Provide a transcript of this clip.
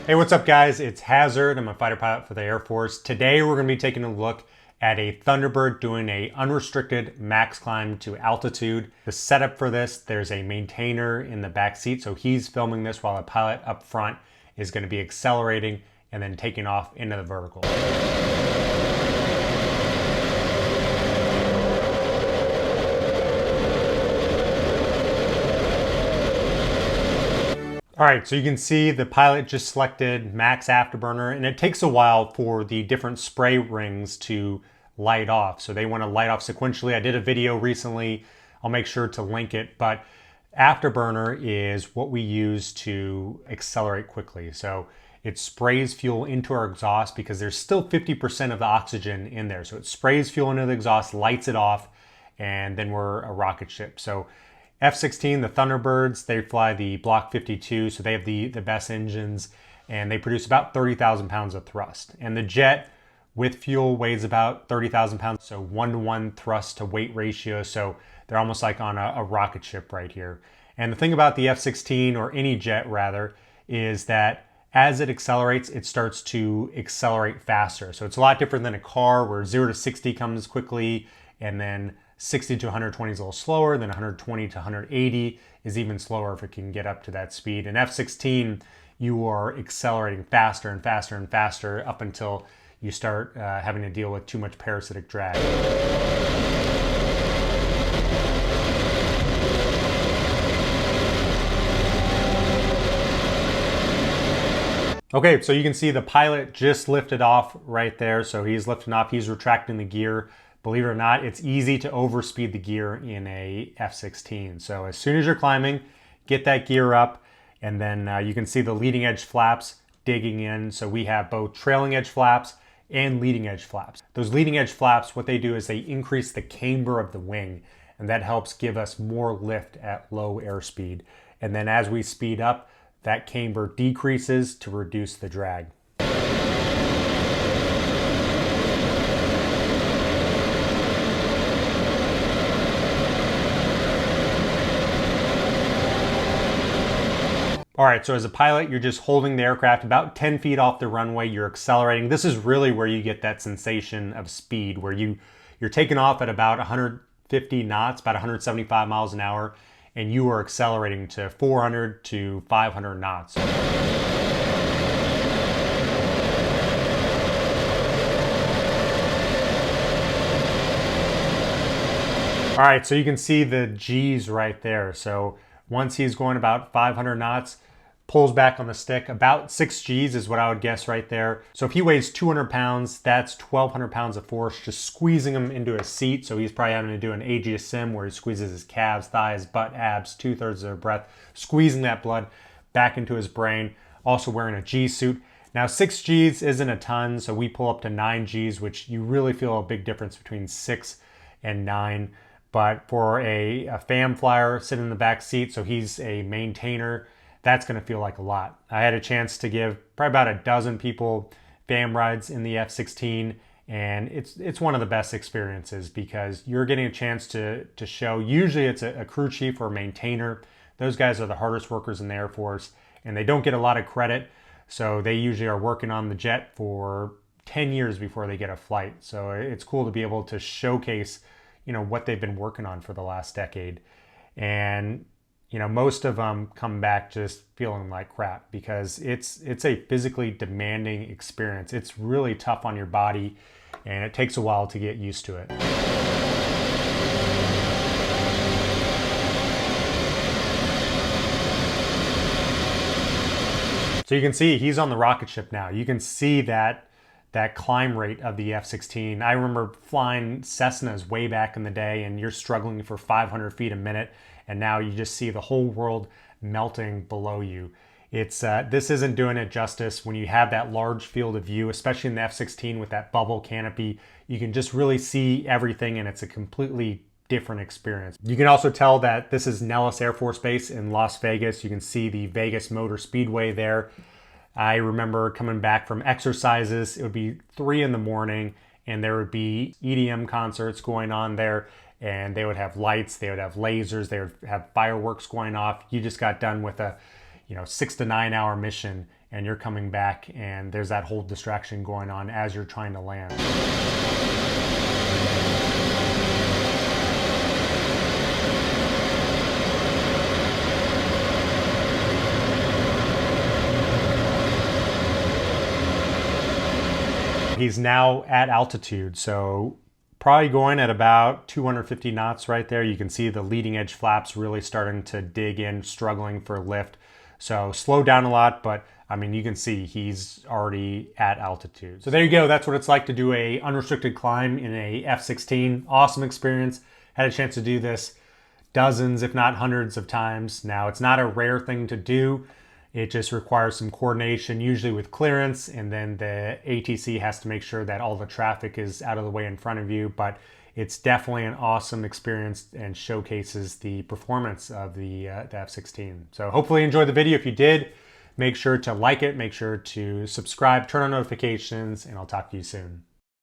Hey, what's up guys? It's Hasard. I'm a fighter pilot for the Air Force. Today we're going to be taking a look at a Thunderbird doing a unrestricted max climb to altitude. The setup for this, there's a maintainer in the back seat, so he's filming this while the pilot up front is going to be accelerating and then taking off into the vertical. All right, so you can see the pilot just selected max afterburner, and it takes a while for the different spray rings to light off. So they want to light off sequentially. I did a video recently. I'll make sure to link it, but afterburner is what we use to accelerate quickly. So it sprays fuel into our exhaust because there's still 50% of the oxygen in there. So it sprays fuel into the exhaust, lights it off, and then we're a rocket ship. So F-16, the Thunderbirds, they fly the Block 52, so they have the best engines, and they produce about 30,000 pounds of thrust. And the jet with fuel weighs about 30,000 pounds, so 1-to-1 thrust to weight ratio, so they're almost like on a rocket ship right here. And the thing about the F-16, or any jet rather, is that as it accelerates, it starts to accelerate faster. So it's a lot different than a car where 0 to 60 comes quickly, and then 60 to 120 is a little slower, then 120 to 180 is even slower if it can get up to that speed. In F-16, you are accelerating faster and faster and faster up until you start having to deal with too much parasitic drag. Okay, so you can see the pilot just lifted off right there. So he's lifting off, he's retracting the gear. Believe it or not, it's easy to overspeed the gear in a F-16. So as soon as you're climbing, get that gear up, and then you can see the leading edge flaps digging in. So we have both trailing edge flaps and leading edge flaps. Those leading edge flaps, what they do is they increase the camber of the wing, and that helps give us more lift at low airspeed. And then as we speed up, that camber decreases to reduce the drag. All right, so as a pilot, you're just holding the aircraft about 10 feet off the runway, you're accelerating. This is really where you get that sensation of speed, where you're taking off at about 150 knots, about 175 miles an hour, and you are accelerating to 400 to 500 knots. All right, so you can see the G's right there. So once he's going about 500 knots, pulls back on the stick. About 6 G's is what I would guess right there. So if he weighs 200 pounds, that's 1,200 pounds of force just squeezing him into a seat. So he's probably having to do an AG sim where he squeezes his calves, thighs, butt, abs, 2/3 of their breath, squeezing that blood back into his brain. Also wearing a G suit. Now 6 G's isn't a ton, so we pull up to 9 G's, which you really feel a big difference between 6 and 9. But for a FAM flyer sitting in the back seat, so he's a maintainer, that's going to feel like a lot. I had a chance to give probably about a dozen people FAM rides in the F-16, and it's one of the best experiences because you're getting a chance to show. Usually it's a crew chief or a maintainer. Those guys are the hardest workers in the Air Force, and they don't get a lot of credit. So they usually are working on the jet for 10 years before they get a flight. So it's cool to be able to showcase what they've been working on for the last decade. And most of them come back just feeling like crap because it's a physically demanding experience. It's really tough on your body, and it takes a while to get used to it. So you can see he's on the rocket ship now. You can see that climb rate of the F-16. I remember flying Cessnas way back in the day, and you're struggling for 500 feet a minute, and now you just see the whole world melting below you. This isn't doing it justice. When you have that large field of view, especially in the F-16 with that bubble canopy, you can just really see everything, and it's a completely different experience. You can also tell that this is Nellis Air Force Base in Las Vegas. You can see the Vegas Motor Speedway there. I remember coming back from exercises. It would be 3 in the morning, and there would be EDM concerts going on there, and they would have lights, they would have lasers, they would have fireworks going off. You just got done with a 6 to 9 hour mission, and you're coming back, and there's that whole distraction going on as you're trying to land. He's now at altitude, so probably going at about 250 knots right there. You can see the leading edge flaps really starting to dig in, struggling for lift. So slow down a lot, but I mean, you can see he's already at altitude. So there you go. That's what it's like to do a unrestricted climb in a F-16. Awesome experience. Had a chance to do this dozens, if not hundreds of times. Now, it's not a rare thing to do. It just requires some coordination, usually with clearance, and then the ATC has to make sure that all the traffic is out of the way in front of you. But it's definitely an awesome experience and showcases the performance of the F-16. So hopefully you enjoyed the video. If you did, make sure to like it, make sure to subscribe, turn on notifications, and I'll talk to you soon.